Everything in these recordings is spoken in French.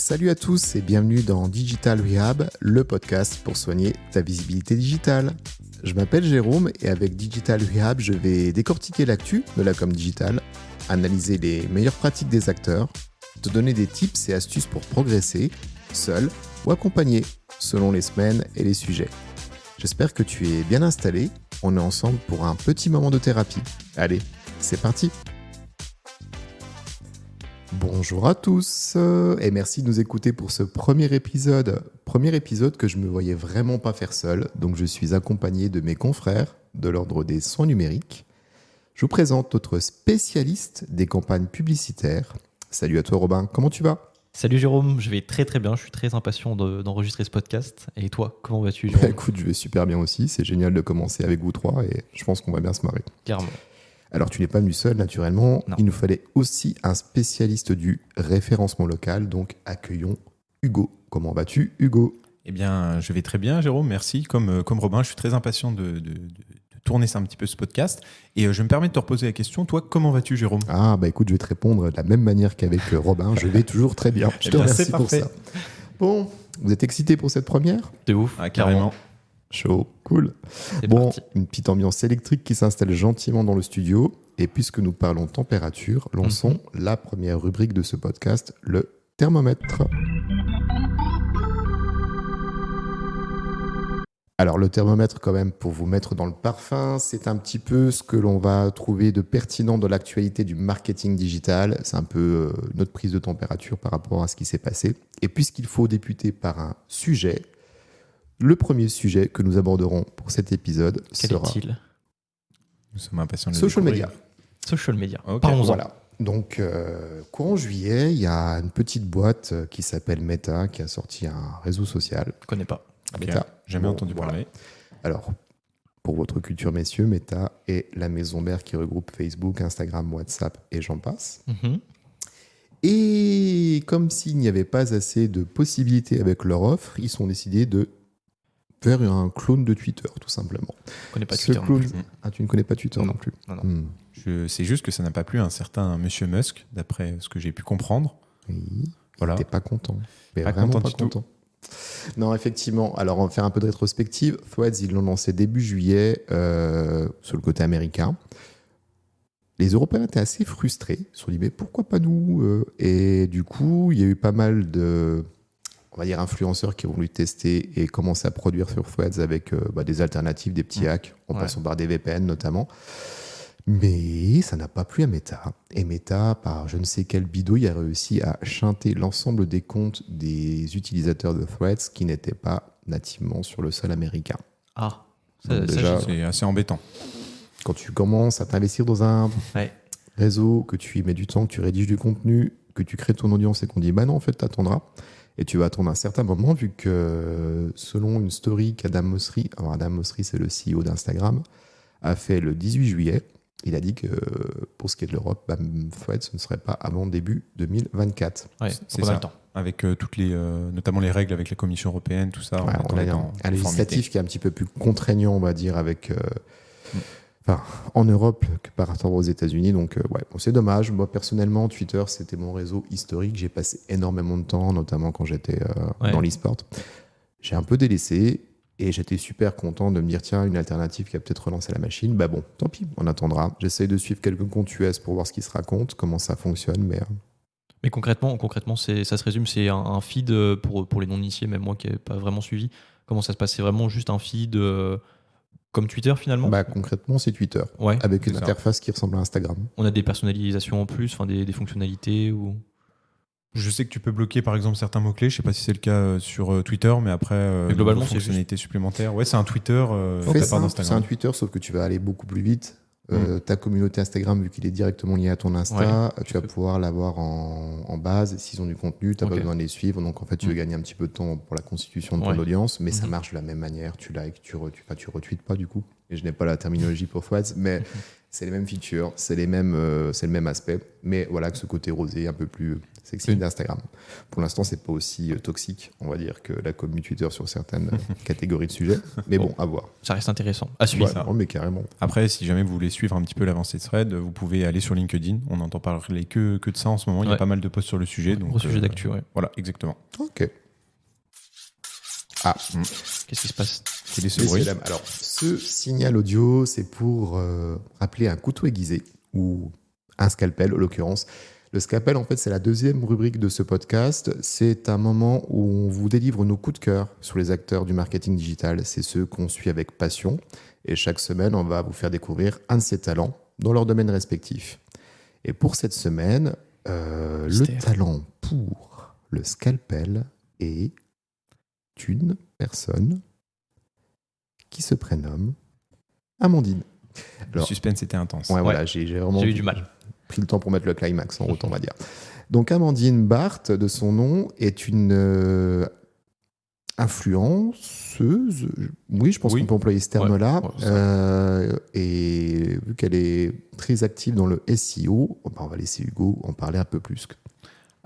Salut à tous et bienvenue dans Digital Rehab, le podcast pour soigner ta visibilité digitale. Je m'appelle Jérôme et avec Digital Rehab, je vais décortiquer l'actu de la com digitale, analyser les meilleures pratiques des acteurs, te donner des tips et astuces pour progresser, seul ou accompagné, selon les semaines et les sujets. J'espère que tu es bien installé, on est ensemble pour un petit moment de thérapie. Allez, c'est parti! Bonjour à tous et merci de nous écouter pour ce premier épisode que je me voyais vraiment pas faire seul, donc je suis accompagné de mes confrères de l'ordre des soins numériques. Je vous présente notre spécialiste des campagnes publicitaires. Salut à toi Robin, comment tu vas ? Salut Jérôme, je vais très très bien, je suis très impatient d'enregistrer ce podcast. Et toi, comment vas-tu Jérôme ? Écoute, je vais super bien aussi, c'est génial de commencer avec vous trois et je pense qu'on va bien se marrer. Clairement. Alors, tu n'es pas venu seul, naturellement. Non. Il nous fallait aussi un spécialiste du référencement local. Donc, accueillons Hugo. Comment vas-tu, Hugo ? Eh bien, je vais très bien, Jérôme. Merci. Comme Robin, je suis très impatient de tourner un petit peu ce podcast. Et je me permets de te reposer la question. Toi, comment vas-tu, Jérôme ? Ah, bah écoute, je vais te répondre de la même manière qu'avec Robin. Je vais toujours très bien. Je te remercie pour ça. Bon, vous êtes excités pour cette première ? C'est ouf. Ah, carrément. Chaud, cool. C'est Bon, parti. une petite ambiance électrique qui s'installe gentiment dans le studio. Et puisque nous parlons température, lançons la première rubrique de ce podcast, le thermomètre. Alors le thermomètre quand même, pour vous mettre dans le parfum, c'est un petit peu ce que l'on va trouver de pertinent dans l'actualité du marketing digital. C'est un peu notre prise de température par rapport à ce qui s'est passé. Et puisqu'il faut débuter par un sujet, le premier sujet que nous aborderons pour cet épisode Quel sera est-il ? Nous sommes impatients de le social découvrir. media. Social media. Ok, Parlons-en. Voilà. Donc, courant juillet, il y a une petite boîte qui s'appelle Meta qui a sorti un réseau social. Je connais pas. Ok, Meta. jamais Bon, entendu voilà. parler. Alors, pour votre culture, messieurs, Meta est la maison mère qui regroupe Facebook, Instagram, WhatsApp et j'en passe. Mhm. Et comme s'il n'y avait pas assez de possibilités avec leur offre, ils sont décidés de faire un clone de Twitter, tout simplement. Je connais pas Ce Twitter. non clone... plus. Ah, tu ne connais pas Twitter non, Non. plus. Non, non. Hmm. C'est juste que ça n'a pas plu à un certain Monsieur Musk, d'après ce que j'ai pu comprendre. Oui, Voilà. t'es pas content. Mais Pas vraiment content pas du tout. content. Non, effectivement. Alors, on va faire un peu de rétrospective. Threads, ils l'ont lancé début juillet sur le côté américain. Les Européens étaient assez frustrés. Ils se sont dit, mais pourquoi pas nous ? Et du coup, il y a eu pas mal de, on va dire, influenceurs qui ont voulu tester et commencer à produire sur Threads avec des alternatives, des petits hacks, en Ouais. passant par des VPN notamment. Mais ça n'a pas plu à Meta. Et Meta, par je ne sais quel bidouille, a réussi à chanter l'ensemble des comptes des utilisateurs de Threads qui n'étaient pas nativement sur le sol américain. Ah, Donc ça, déjà, j'ai- C'est assez embêtant. Quand tu commences à t'investir dans un ouais. réseau, que tu y mets du temps, que tu rédiges du contenu, que tu crées ton audience et qu'on dit bah non, en fait, tu attendras. Et tu vas attendre un certain moment, vu que selon une story qu'Adam Mosseri, alors Adam Mosseri, c'est le CEO d'Instagram, a fait le 18 juillet, il a dit que pour ce qui est de l'Europe, Threads, ce ne serait pas avant début 2024. Ouais, C'est on a ça. le temps. Avec toutes les, notamment les règles avec la Commission européenne, tout ça. Ouais, on attend a en un législatif conformité. qui est un petit peu plus contraignant, on va dire, avec, en Europe que par rapport aux États-Unis. Donc, c'est dommage. Moi, personnellement, Twitter, c'était mon réseau historique. J'ai passé énormément de temps, notamment quand j'étais dans l'e-sport. J'ai un peu délaissé et j'étais super content de me dire tiens, une alternative qui a peut-être relancé la machine. Bah bon, tant pis, on attendra. J'essaye de suivre quelques comptes US pour voir ce qui se raconte, comment ça fonctionne, mais Mais concrètement ça se résume, c'est un feed pour les non-initiés, même moi qui n'ai pas vraiment suivi. Comment ça se passe ? C'est vraiment juste un feed comme Twitter finalement ? concrètement, c'est Twitter. Ouais. Avec une c'est ça. interface qui ressemble à Instagram. On a des personnalisations en plus, des fonctionnalités ou... Je sais que tu peux bloquer par exemple certains mots-clés. Je ne sais pas si c'est le cas sur Twitter, mais après, Mais globalement, niveau c'est fonctionnalités supplémentaires. Ouais, c'est un Twitter Fais fait par simple, c'est un d'Instagram. Twitter, sauf que tu vas aller beaucoup plus vite. Ta communauté Instagram, vu qu'il est directement lié à ton Insta, tu vas pouvoir l'avoir en base. S'ils ont du contenu, tu n'as pas besoin de les suivre. Donc, en fait, tu veux gagner un petit peu de temps pour la constitution de ton audience, mais ça marche de la même manière. Tu likes, tu retweets pas du coup. Et je n'ai pas la terminologie pour Threads, mais C'est les mêmes features, c'est le même aspect, mais voilà, que ce côté rosé un peu plus sexy d'Instagram. Pour l'instant, c'est pas aussi toxique, on va dire, que la commu Twitter sur certaines catégories de sujets, mais bon, à voir. Ça reste intéressant à suivre. Ouais, mais carrément. Après, si jamais vous voulez suivre un petit peu l'avancée de Thread, vous pouvez aller sur LinkedIn. On n'entend parler que de ça en ce moment. Il y a pas mal de posts sur le sujet. Donc, gros sujet d'actu, ouais. Voilà, exactement. Ok. Ah, qu'est-ce qui se passe? Quel est ce bruit? Alors, ce signal audio, c'est pour rappeler un couteau aiguisé ou un scalpel, en l'occurrence. Le scalpel, en fait, c'est la deuxième rubrique de ce podcast. C'est un moment où on vous délivre nos coups de cœur sur les acteurs du marketing digital. C'est ceux qu'on suit avec passion. Et chaque semaine, on va vous faire découvrir un de ces talents dans leur domaine respectif. Et pour cette semaine, le talent pour le scalpel est une personne qui se prénomme Amandine. Le suspense était intense. Ouais, voilà, j'ai vraiment eu du mal. Pris le temps pour mettre le climax en route, on va dire. Donc Amandine Barthes, de son nom, est une influenceuse. Oui, je pense qu'on peut employer ce terme-là. Et vu qu'elle est très active dans le SEO, on va laisser Hugo en parler un peu plus.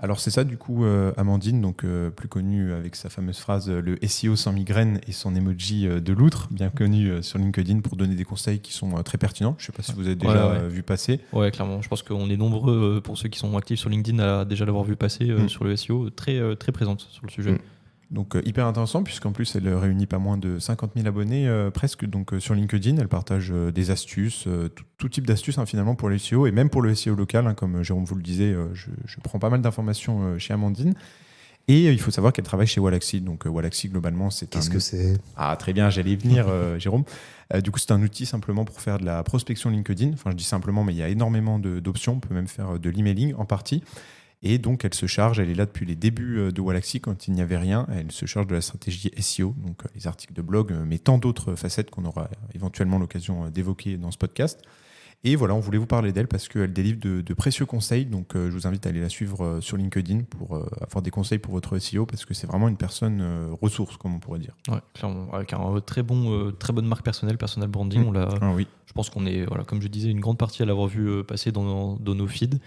Alors c'est ça du coup, Amandine, donc plus connue avec sa fameuse phrase le SEO sans migraine et son emoji de loutre, bien connu sur LinkedIn pour donner des conseils qui sont très pertinents. Je ne sais pas si vous avez déjà vu passer. Ouais, clairement. Je pense qu'on est nombreux, pour ceux qui sont actifs sur LinkedIn, à déjà l'avoir vu passer sur le SEO, très, très présente sur le sujet. Donc hyper intéressant puisqu'en plus elle réunit pas moins de 50 000 abonnés presque donc sur LinkedIn. Elle partage des astuces, tout type d'astuces finalement pour le SEO et même pour le SEO local. Comme Jérôme vous le disait, je prends pas mal d'informations chez Amandine. Et il faut savoir qu'elle travaille chez Wallaxy. Donc Wallaxy globalement c'est Qu'est-ce que c'est ? Ah très bien, j'allais y venir Jérôme. Du coup c'est un outil simplement pour faire de la prospection LinkedIn. Enfin je dis simplement mais il y a énormément d'options. On peut même faire de l'emailing en partie. Et donc, elle se charge, elle est là depuis les débuts de Wallaxy, quand il n'y avait rien. Elle se charge de la stratégie SEO, donc les articles de blog, mais tant d'autres facettes qu'on aura éventuellement l'occasion d'évoquer dans ce podcast. Et voilà, on voulait vous parler d'elle parce qu'elle délivre de précieux conseils. Donc, je vous invite à aller la suivre sur LinkedIn pour avoir des conseils pour votre SEO parce que c'est vraiment une personne ressource, comme on pourrait dire. Ouais, clairement. Avec un très bonne marque personnelle, personal branding. On l'a, ah, oui. Je pense qu'on est, comme je disais, une grande partie à l'avoir vu passer dans nos feeds.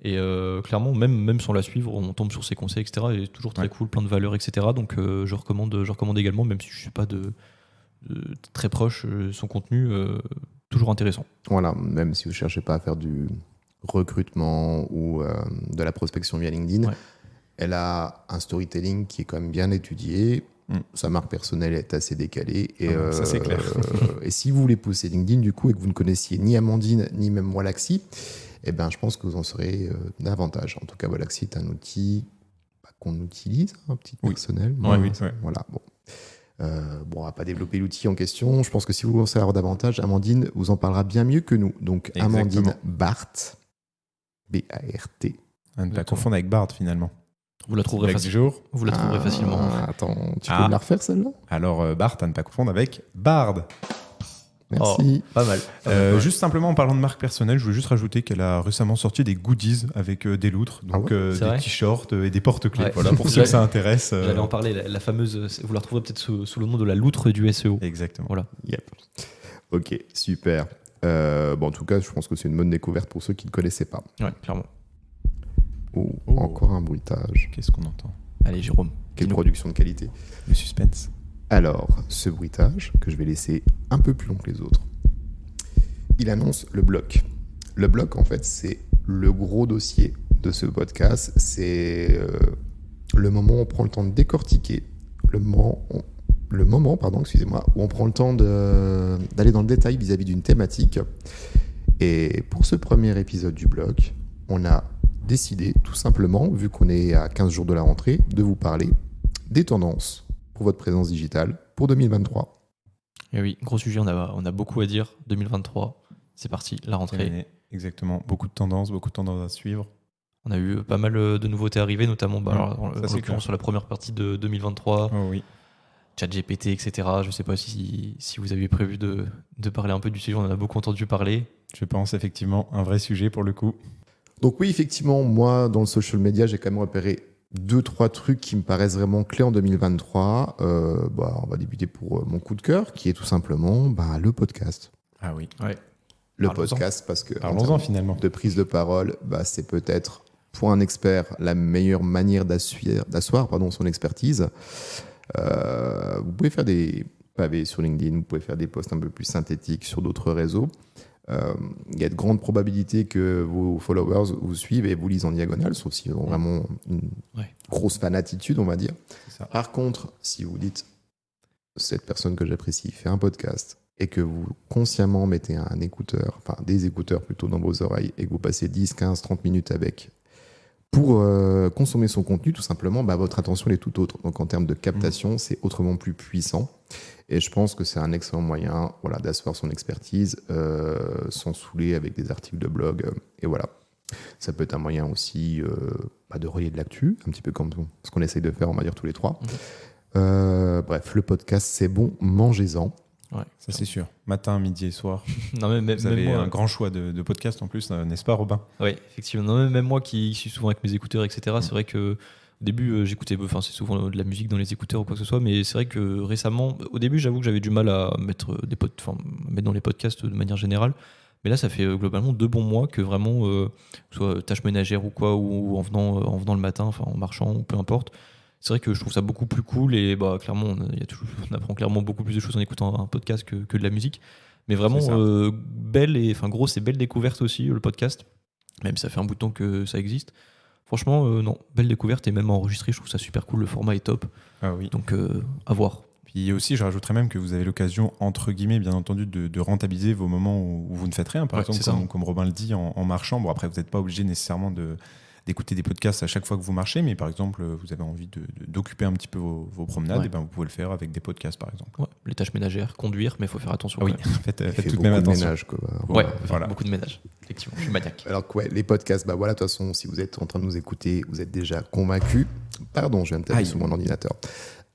Et clairement, même sans la suivre, on tombe sur ses conseils, etc. Et toujours très cool, plein de valeurs, etc. Donc, je recommande également, même si je ne suis pas de très proche, son contenu. Toujours intéressant. Voilà, même si vous ne cherchez pas à faire du recrutement ou de la prospection via LinkedIn, elle a un storytelling qui est quand même bien étudié. Sa marque personnelle est assez décalée. Et, ça, c'est clair. Et si vous voulez pousser LinkedIn, du coup, et que vous ne connaissiez ni Amandine, ni même Wallaxy, eh ben, je pense que vous en saurez davantage. En tout cas, Wallaxy est un outil qu'on utilise, un petit personnel. Voilà, bon. On va pas développer l'outil en question. Je pense que si vous voulez en savoir davantage, Amandine vous en parlera bien mieux que nous. Donc, exactement. Amandine Barthes, B-A-R-T. À ne pas confondre avec Bard, finalement. Vous la trouverez facilement. Attends, tu peux me la refaire, celle-là ? Alors, Bard, à ne pas confondre avec Bard. Merci. Pas mal. Juste simplement en parlant de marque personnelle, je voulais juste rajouter qu'elle a récemment sorti des goodies avec des loutres, donc des t-shirts et des porte-clés. Voilà, pour ceux que ça intéresse. J'allais en parler, la fameuse, vous la retrouverez peut-être sous le nom de la loutre du SEO. Exactement. Voilà. Yep. Ok, super. En tout cas, je pense que c'est une bonne découverte pour ceux qui ne connaissaient pas. Ouais, clairement. Encore un bruitage. Qu'est-ce qu'on entend ? Allez, Jérôme. Quelle production de qualité. Le suspense. Alors, ce bruitage, que je vais laisser un peu plus long que les autres, il annonce le bloc. Le bloc, en fait, c'est le gros dossier de ce podcast. C'est le moment où on prend le temps de décortiquer, le moment où on prend le temps d'aller dans le détail vis-à-vis d'une thématique. Et pour ce premier épisode du bloc, on a décidé, tout simplement, vu qu'on est à 15 jours de la rentrée, de vous parler des tendances pour votre présence digitale pour 2023. Et oui, gros sujet, on a beaucoup à dire. 2023, c'est parti, la rentrée. Exactement, beaucoup de tendances à suivre. On a eu pas mal de nouveautés arriver, notamment en l'occurrence sur la première partie de 2023. Oh, oui. ChatGPT, etc. Je ne sais pas si vous aviez prévu de parler un peu du sujet, on en a beaucoup entendu parler. Je pense effectivement un vrai sujet pour le coup. Donc oui, effectivement, moi, dans le social media, j'ai quand même repéré 2-3 trucs qui me paraissent vraiment clés en 2023. On va débuter pour mon coup de cœur, qui est tout simplement le podcast. Ah oui. Ouais. le podcast, parce que parlons-en finalement. De prise de parole, c'est peut-être pour un expert la meilleure manière d'asseoir son expertise. Vous pouvez faire des pavés sur LinkedIn, vous pouvez faire des posts un peu plus synthétiques sur d'autres réseaux. Il y a de grandes probabilités que vos followers vous suivent et vous lisent en diagonale, sauf s'ils ont vraiment une grosse fanatitude, on va dire. Par contre, si vous dites cette personne que j'apprécie fait un podcast et que vous consciemment mettez des écouteurs plutôt dans vos oreilles et que vous passez 10, 15, 30 minutes avec pour consommer son contenu, tout simplement, votre attention est tout autre. Donc en termes de captation, c'est autrement plus puissant. Et je pense que c'est un excellent moyen d'asseoir son expertise sans saouler avec des articles de blog. Et voilà. Ça peut être un moyen aussi de relayer de l'actu, un petit peu comme ce qu'on essaye de faire, on va dire, tous les trois. Bref, le podcast, c'est bon, mangez-en. Ouais, ça c'est sûr. Matin, midi et soir. Non, mais vous avez un grand choix de podcasts en plus, n'est-ce pas, Robin ? Oui, effectivement. Non, même moi qui suis souvent avec mes écouteurs, etc., c'est vrai que au début, j'écoutais, c'est souvent de la musique dans les écouteurs ou quoi que ce soit, mais c'est vrai que récemment, au début, j'avoue que j'avais du mal à mettre dans les podcasts de manière générale. Mais là, ça fait globalement 2 bons mois que vraiment, soit tâche ménagère ou quoi, ou en venant le matin, en marchant, ou peu importe. C'est vrai que je trouve ça beaucoup plus cool et clairement, on apprend clairement beaucoup plus de choses en écoutant un podcast que de la musique. Mais vraiment, belle et belle découverte aussi, le podcast. Même si ça fait un bout de temps que ça existe. Franchement, non, belle découverte et même enregistré, je trouve ça super cool. Le format est top. Ah oui. Donc, à voir. Puis aussi, je rajouterais même que vous avez l'occasion, entre guillemets, bien entendu, de rentabiliser vos moments où vous ne faites rien. Par exemple, comme Robin le dit, en marchant. Bon, après, vous n'êtes pas obligé nécessairement d'écouter des podcasts à chaque fois que vous marchez, mais par exemple, vous avez envie d'occuper un petit peu vos promenades, et vous pouvez le faire avec des podcasts, par exemple. Ouais, les tâches ménagères, conduire, mais il faut faire attention. Oui, faites tout de même attention. Ménage, quoi. Voilà. Beaucoup de ménage. Effectivement, je suis maniaque. Alors les podcasts, de toute façon, si vous êtes en train de nous écouter, vous êtes déjà convaincus. Pardon, je viens de taper sur mon ordinateur.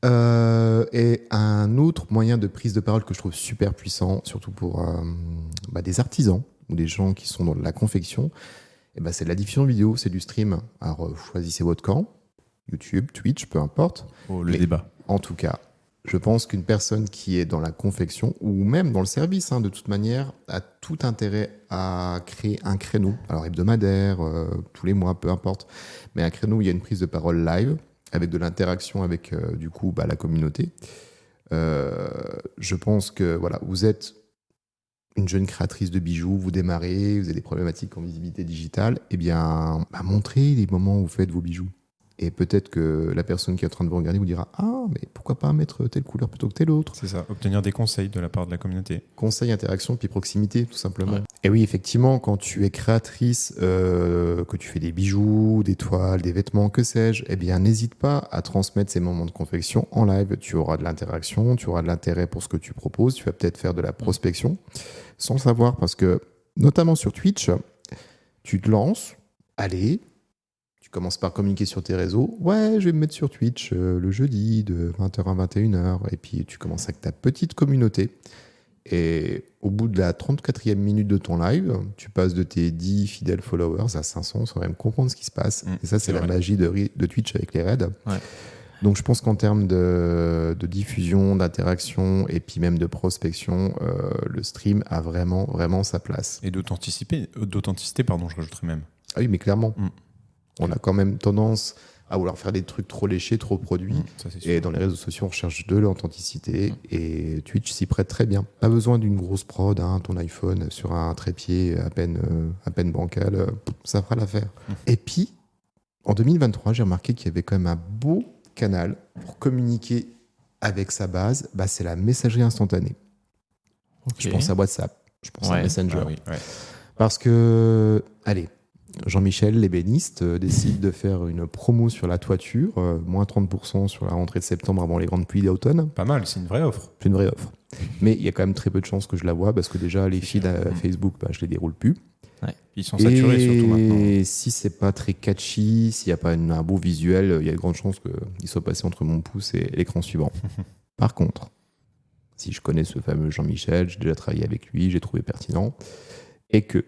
Et un autre moyen de prise de parole que je trouve super puissant, surtout pour des artisans ou des gens qui sont dans la confection, c'est de la diffusion vidéo, c'est du stream. Alors, vous choisissez votre camp, YouTube, Twitch, peu importe. Le débat. En tout cas, je pense qu'une personne qui est dans la confection ou même dans le service, de toute manière, a tout intérêt à créer un créneau, alors hebdomadaire, tous les mois, peu importe, mais un créneau où il y a une prise de parole live, avec de l'interaction avec, la communauté. Je pense que, vous êtes une jeune créatrice de bijoux, vous démarrez, vous avez des problématiques en visibilité digitale, montrez les moments où vous faites vos bijoux. Et peut-être que la personne qui est en train de vous regarder vous dira « Ah, mais pourquoi pas mettre telle couleur plutôt que telle autre ?» C'est ça, obtenir des conseils de la part de la communauté. Conseils, interaction, puis proximité, tout simplement. Ouais. Et oui, effectivement, quand tu es créatrice, que tu fais des bijoux, des toiles, des vêtements, que sais-je, n'hésite pas à transmettre ces moments de confection en live. Tu auras de l'interaction, tu auras de l'intérêt pour ce que tu proposes, tu vas peut-être faire de la prospection, sans le savoir, parce que, notamment sur Twitch, tu te lances, allez, tu commences par communiquer sur tes réseaux. Ouais, je vais me mettre sur Twitch le jeudi de 20h à 21h. Et puis, tu commences avec ta petite communauté. Et au bout de la 34e minute de ton live, tu passes de tes 10 fidèles followers à 500 sans même comprendre ce qui se passe. Et ça, c'est la magie de Twitch avec les raids. Ouais. Donc, je pense qu'en termes de diffusion, d'interaction et puis même de prospection, le stream a vraiment, vraiment sa place. Et d'authenticité, je rajouterais même. Ah oui, mais clairement. On a quand même tendance à vouloir faire des trucs trop léchés, trop produits. Et dans les réseaux sociaux, on recherche de l'authenticité. Et Twitch s'y prête très bien. Pas besoin d'une grosse prod, ton iPhone sur un trépied à peine bancal, ça fera l'affaire. Et puis, en 2023, j'ai remarqué qu'il y avait quand même un beau canal pour communiquer avec sa base. C'est la messagerie instantanée. Okay. Je pense à WhatsApp, je pense à Messenger. Parce que, allez, Jean-Michel, l'ébéniste, décide de faire une promo sur la toiture, moins 30% sur la rentrée de septembre avant les grandes pluies d'automne. Pas mal, c'est une vraie offre. C'est une vraie offre. Mais il y a quand même très peu de chances que je la vois parce que déjà, les feeds à Facebook, je les déroule plus. Ouais. Ils sont saturés surtout maintenant. Et si c'est pas très catchy, s'il n'y a pas un beau visuel, il y a de grandes chances qu'il soit passé entre mon pouce et l'écran suivant. Par contre, si je connais ce fameux Jean-Michel, j'ai déjà travaillé avec lui, j'ai trouvé pertinent, et que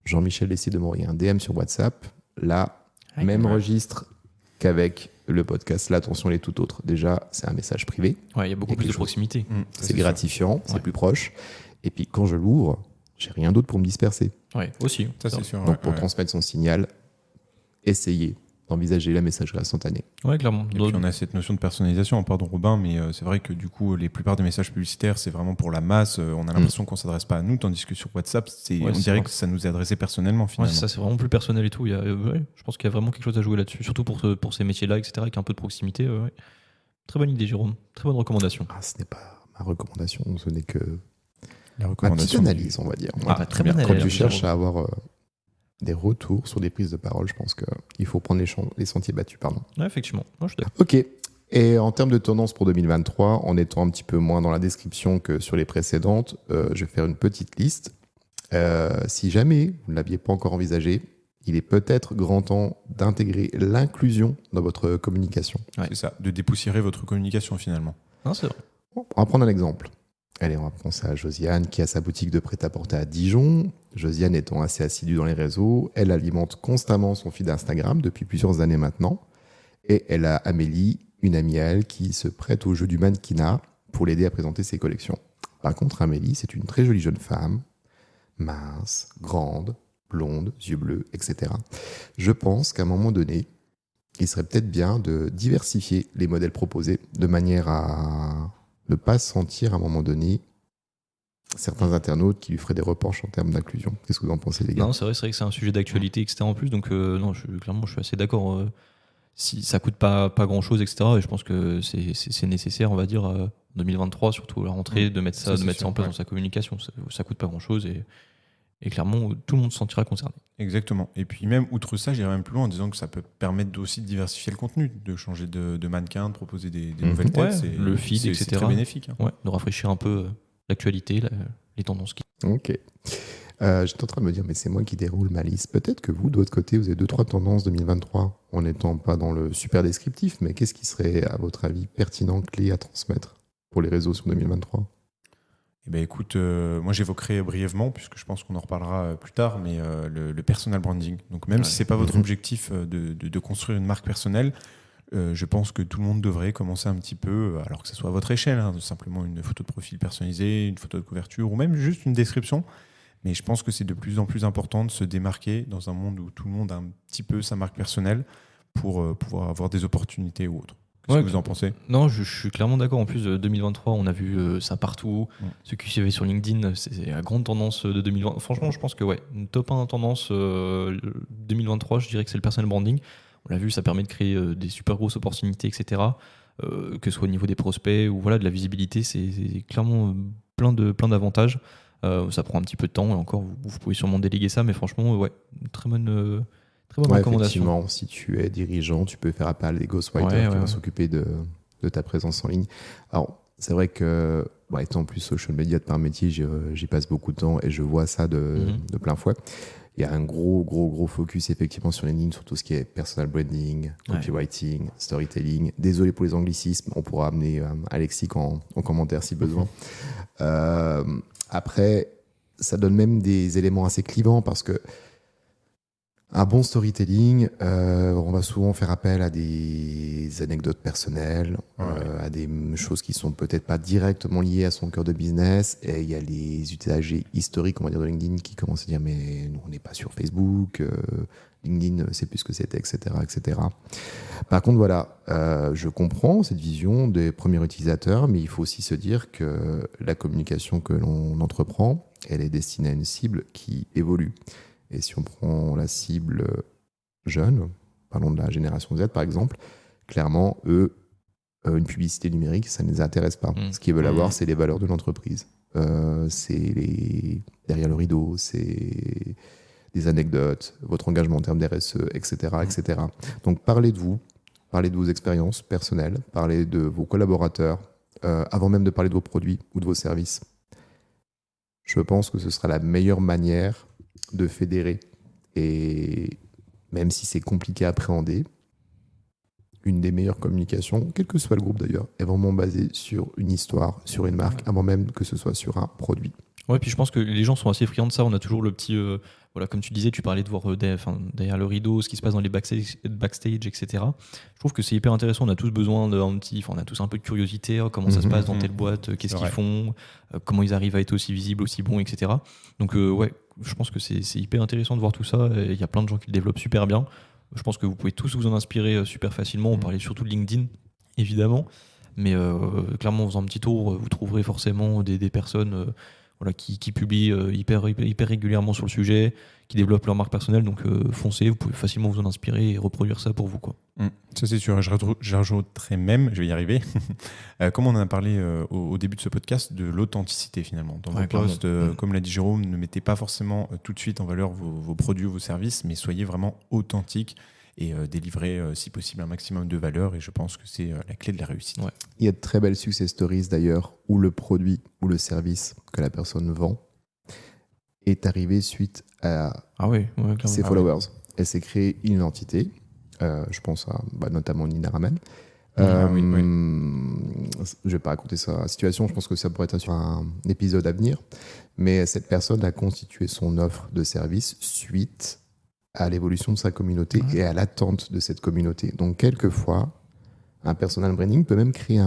Jean-Michel décide de m'envoyer un DM sur WhatsApp, là, même registre qu'avec le podcast. Là, attention, elle est tout autre. Déjà, c'est un message privé. Ouais, il y a beaucoup plus de proximité. C'est gratifiant, c'est plus proche. Et puis, quand je l'ouvre, j'ai rien d'autre pour me disperser. Ouais, aussi. Ça, c'est sûr. Donc pour transmettre son signal, essayez d'envisager la messagerie instantanée. Ouais, clairement. Et puis on a cette notion de personnalisation, pardon Robin, mais c'est vrai que du coup, les plupart des messages publicitaires, c'est vraiment pour la masse. On a l'impression qu'on ne s'adresse pas à nous, tandis que sur WhatsApp, on dirait que ça nous est adressé personnellement finalement. Ouais, ça, c'est vraiment plus personnel et tout. Je pense qu'il y a vraiment quelque chose à jouer là-dessus, surtout pour ces métiers-là, etc., avec un peu de proximité. Ouais. Très bonne idée, Jérôme. Très bonne recommandation. Ce n'est pas ma recommandation, ce n'est que La ma recommandation petite analyse, on va dire. Très bien. Quand tu cherches à avoir des retours sur des prises de parole, je pense qu'il faut prendre les sentiers battus. Pardon. Ouais, effectivement. Moi, je suis d'accord. Ok. Et en termes de tendance pour 2023, en étant un petit peu moins dans la description que sur les précédentes, je vais faire une petite liste. Si jamais vous ne l'aviez pas encore envisagé, il est peut-être grand temps d'intégrer l'inclusion dans votre communication. Ouais. C'est ça, de dépoussiérer votre communication finalement. Non, c'est vrai. On va prendre un exemple. Allez, on va penser à Josiane qui a sa boutique de prêt-à-porter à Dijon. Josiane étant assez assidue dans les réseaux, elle alimente constamment son feed Instagram depuis plusieurs années maintenant. Et elle a Amélie, une amie à elle, qui se prête au jeu du mannequinat pour l'aider à présenter ses collections. Par contre, Amélie, c'est une très jolie jeune femme, mince, grande, blonde, yeux bleus, etc. Je pense qu'à un moment donné, il serait peut-être bien de diversifier les modèles proposés de manière à ne pas sentir à un moment donné certains internautes qui lui feraient des reproches en termes d'inclusion. Qu'est-ce que vous en pensez, les gars ? Non, c'est vrai que c'est un sujet d'actualité, etc. en plus. Donc, non, clairement, je suis assez d'accord. Si ça coûte pas grand-chose, etc. Et je pense que c'est nécessaire, on va dire, en 2023, surtout à la rentrée, de mettre ça en place dans sa communication. Ça coûte pas grand-chose et clairement, tout le monde se sentira concerné. Exactement. Et puis même, outre ça, j'irais même plus loin en disant que ça peut permettre aussi de diversifier le contenu, de changer de mannequin, de proposer des nouvelles têtes. Ouais, le feed, etc. C'est très bénéfique. Ouais, de rafraîchir un peu l'actualité, les tendances. Ok. J'étais en train de me dire, mais c'est moi qui déroule ma liste. Peut-être que vous, de votre côté, vous avez 2-3 tendances 2023, en n'étant pas dans le super descriptif, mais qu'est-ce qui serait, à votre avis, pertinent, clé à transmettre pour les réseaux sur 2023 ? Eh ben, écoute, moi j'évoquerai brièvement, puisque je pense qu'on en reparlera plus tard, mais le personal branding. Donc même si ce n'est pas votre objectif de construire une marque personnelle, je pense que tout le monde devrait commencer un petit peu, alors que ce soit à votre échelle, simplement une photo de profil personnalisée, une photo de couverture, ou même juste une description. Mais je pense que c'est de plus en plus important de se démarquer dans un monde où tout le monde a un petit peu sa marque personnelle pour pouvoir avoir des opportunités ou autres. Qu'est-ce que vous en pensez ? Non, je suis clairement d'accord. En plus, 2023, on a vu ça partout. Ceux qui suivaient sur LinkedIn, c'est la grande tendance de 2020. Franchement, je pense que une top 1 tendance 2023, je dirais que c'est le personal branding. On l'a vu, ça permet de créer des super grosses opportunités, etc. Que ce soit au niveau des prospects ou de la visibilité, c'est clairement plein d'avantages. Ça prend un petit peu de temps et encore, vous pouvez sûrement déléguer ça, mais franchement, très bonne recommandation. Effectivement, si tu es dirigeant, tu peux faire appel à des ghostwriters qui vont s'occuper de ta présence en ligne. Alors, c'est vrai que, étant plus social media de par métier, j'y passe beaucoup de temps et je vois ça de plein fouet. Il y a un gros focus effectivement sur LinkedIn, sur tout ce qui est personal branding, copywriting, storytelling. Désolé pour les anglicismes, on pourra amener Alexis en commentaire si besoin. Après, ça donne même des éléments assez clivants parce que un bon storytelling, on va souvent faire appel à des anecdotes personnelles, à des choses qui sont peut-être pas directement liées à son cœur de business. Et il y a les usagers historiques, on va dire, de LinkedIn qui commencent à dire mais nous, on n'est pas sur Facebook, LinkedIn, c'est plus ce que c'était, etc., etc. Par contre, je comprends cette vision des premiers utilisateurs, mais il faut aussi se dire que la communication que l'on entreprend, elle est destinée à une cible qui évolue. Et si on prend la cible jeune, parlons de la génération Z par exemple, clairement, eux, une publicité numérique, ça ne les intéresse pas. Ce qu'ils veulent avoir, c'est les valeurs de l'entreprise. C'est derrière le rideau, c'est des anecdotes, votre engagement en termes d'RSE, etc., etc. Donc parlez de vous, parlez de vos expériences personnelles, parlez de vos collaborateurs, avant même de parler de vos produits ou de vos services. Je pense que ce sera la meilleure manière de fédérer, et même si c'est compliqué à appréhender, une des meilleures communications, quel que soit le groupe d'ailleurs, est vraiment basée sur une histoire, sur une marque, avant même que ce soit sur un produit. Ouais, puis je pense que les gens sont assez friands de ça. On a toujours le petit. Voilà, comme tu disais, tu parlais de voir derrière le rideau ce qui se passe dans les backstage, etc. Je trouve que c'est hyper intéressant. On a tous besoin d'un petit. Enfin, on a tous un peu de curiosité. Comment ça se passe dans telle boîte, qu'est-ce qu'ils font, comment ils arrivent à être aussi visibles, aussi bons, etc. Donc, ouais, je pense que c'est hyper intéressant de voir tout ça. Il y a plein de gens qui le développent super bien. Je pense que vous pouvez tous vous en inspirer super facilement. On parlait surtout de LinkedIn, évidemment. Mais clairement, en faisant un petit tour, vous trouverez forcément des personnes voilà, qui publient hyper régulièrement sur le sujet, qui développent leur marque personnelle. Donc foncez, vous pouvez facilement vous en inspirer et reproduire ça pour vous, quoi. Ça c'est sûr. Je rajouterais même, je vais y arriver, comme on en a parlé au début de ce podcast, de l'authenticité finalement. Dans vos posts, comme l'a dit Jérôme, ne mettez pas forcément tout de suite en valeur vos produits ou vos services, mais soyez vraiment authentiques et délivrer, si possible, un maximum de valeur. Et je pense que c'est la clé de la réussite. Ouais. Il y a de très belles success stories d'ailleurs, où le produit ou le service que la personne vend est arrivé suite à ses followers. Elle s'est créée une identité. Je pense à notamment Nina Raman. Je ne vais pas raconter sa situation, je pense que ça pourrait être sur un épisode à venir. Mais cette personne a constitué son offre de service suite à l'évolution de sa communauté et à l'attente de cette communauté. Donc, quelquefois, un personal branding peut même créer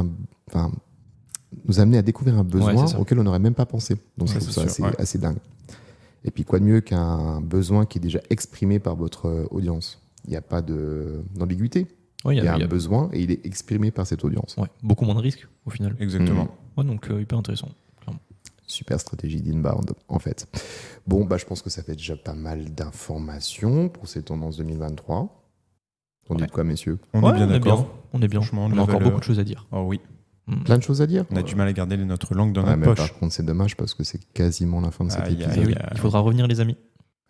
nous amener à découvrir un besoin auquel on n'aurait même pas pensé. Donc, ça, c'est assez dingue. Et puis, quoi de mieux qu'un besoin qui est déjà exprimé par votre audience? Il n'y a pas d'ambiguïté. Il y a un besoin et il est exprimé par cette audience. Ouais, beaucoup moins de risques, au final. Exactement. Ouais, donc, hyper intéressant. Clairement. Super stratégie d'inbound, en fait. Bon, je pense que ça fait déjà pas mal d'informations pour ces tendances 2023. On dit de quoi, messieurs? On est bien d'accord. On est bien. Franchement, on a encore beaucoup de choses à dire. Oh oui. Plein de choses à dire. On a du mal à garder notre langue dans notre poche. Par contre, c'est dommage parce que c'est quasiment la fin de cet épisode. Oui. Il faudra revenir, les amis.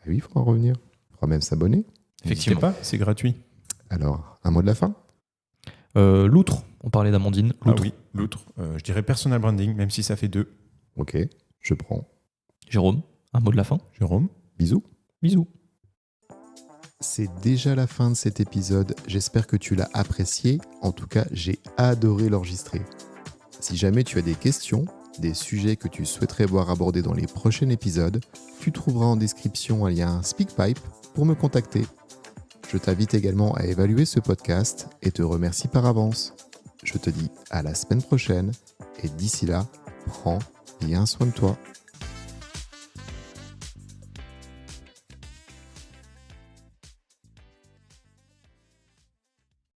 Oui, il faudra revenir. Il faudra même s'abonner. Effectivement. N'hésitez pas, c'est gratuit. Alors, un mot de la fin? L'outre. On parlait d'Amandine. L'outre. Ah oui, l'outre. Je dirais personal branding, même si ça fait 2. Ok, je prends. Jérôme, un mot de la fin? Jérôme. Bisous. Bisous. C'est déjà la fin de cet épisode. J'espère que tu l'as apprécié. En tout cas, j'ai adoré l'enregistrer. Si jamais tu as des questions, des sujets que tu souhaiterais voir abordés dans les prochains épisodes, tu trouveras en description un lien SpeakPipe pour me contacter. Je t'invite également à évaluer ce podcast et te remercie par avance. Je te dis à la semaine prochaine et d'ici là, prends bien soin de toi.